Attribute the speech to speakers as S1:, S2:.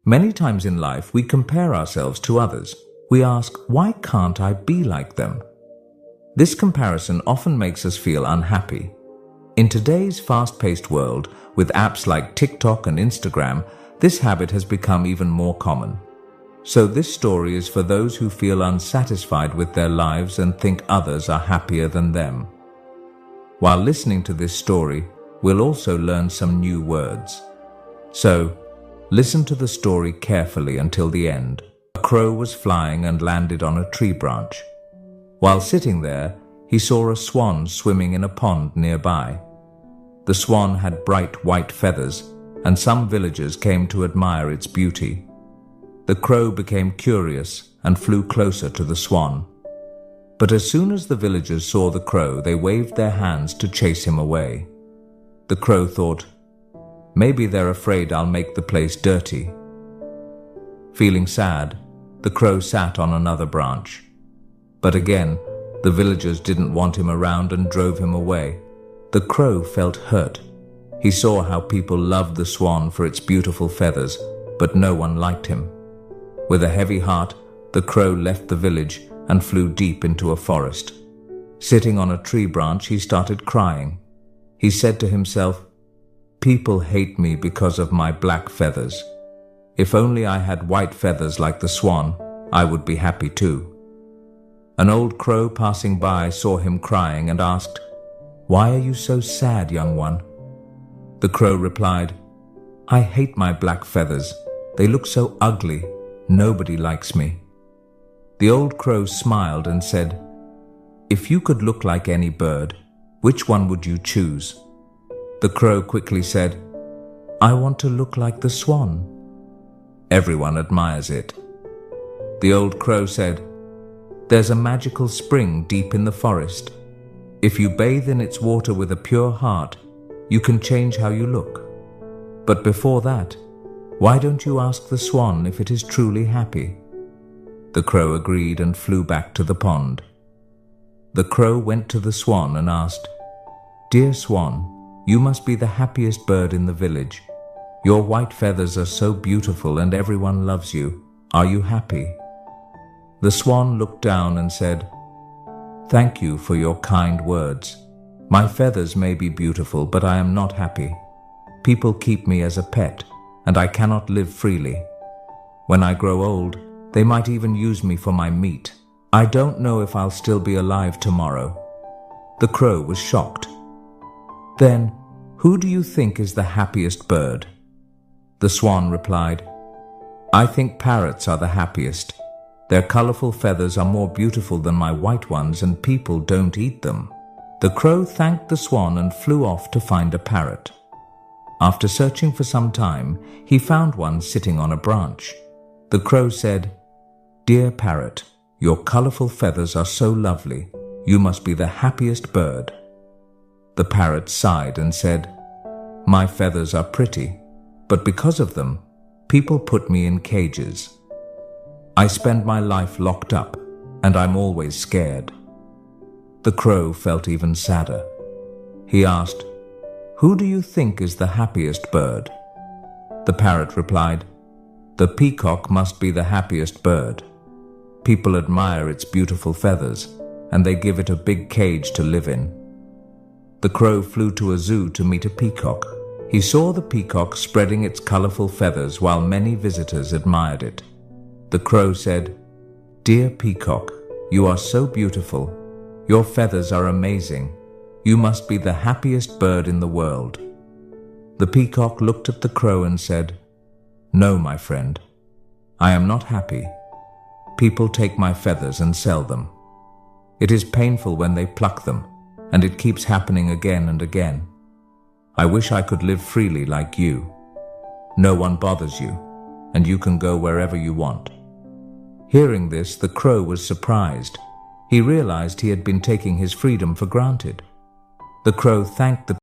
S1: Many times in life, we compare ourselves to others. We ask, why can't I be like them? This comparison often makes us feel unhappy. In today's fast-paced world, with apps like TikTok and Instagram, this habit has become even more common. So this story is for those who feel unsatisfied with their lives and think others are happier than them. While listening to this story, we'll also learn some new words. So, listen to the story carefully until the end. A crow was flying and landed on a tree branch. While sitting there, he saw a swan swimming in a pond nearby. The swan had bright white feathers, and some villagers came to admire its beauty. The crow became curious and flew closer to the swan. But as soon as the villagers saw the crow, they waved their hands to chase him away. The crow thought, maybe they're afraid I'll make the place dirty. Feeling sad, the crow sat on another branch. But again, the villagers didn't want him around and drove him away. The crow felt hurt. He saw how people loved the swan for its beautiful feathers, but no one liked him. With a heavy heart, the crow left the village and flew deep into a forest. Sitting on a tree branch, he started crying. He said to himself, people hate me because of my black feathers. If only I had white feathers like the swan, I would be happy too. An old crow passing by saw him crying and asked, why are you so sad, young one? The crow replied, I hate my black feathers. They look so ugly. Nobody likes me. The old crow smiled and said, if you could look like any bird, which one would you choose? The crow quickly said, I want to look like the swan. Everyone admires it. The old crow said, there's a magical spring deep in the forest. If you bathe in its water with a pure heart, you can change how you look. But before that, why don't you ask the swan if it is truly happy? The crow agreed and flew back to the pond. The crow went to the swan and asked, dear swan, you must be the happiest bird in the village. Your white feathers are so beautiful and everyone loves you. Are you happy? The swan looked down and said, thank you for your kind words. My feathers may be beautiful, but I am not happy. People keep me as a pet, and I cannot live freely. When I grow old, they might even use me for my meat. I don't know if I'll still be alive tomorrow. The crow was shocked. Then, who do you think is the happiest bird? The swan replied, I think parrots are the happiest. Their colorful feathers are more beautiful than my white ones, and people don't eat them. The crow thanked the swan and flew off to find a parrot. After searching for some time, he found one sitting on a branch. The crow said, dear parrot, your colorful feathers are so lovely. You must be the happiest bird. The parrot sighed and said, my feathers are pretty, but because of them, people put me in cages. I spend my life locked up, and I'm always scared. The crow felt even sadder. He asked, who do you think is the happiest bird? The parrot replied, the peacock must be the happiest bird. People admire its beautiful feathers, and they give it a big cage to live in. The crow flew to a zoo to meet a peacock. He saw the peacock spreading its colorful feathers while many visitors admired it. The crow said, dear peacock, you are so beautiful. Your feathers are amazing. You must be the happiest bird in the world. The peacock looked at the crow and said, no, my friend. I am not happy. People take my feathers and sell them. It is painful when they pluck them, and it keeps happening again and again. I wish I could live freely like you. No one bothers you, and you can go wherever you want. Hearing this, the crow was surprised. He realized he had been taking his freedom for granted. The crow thanked the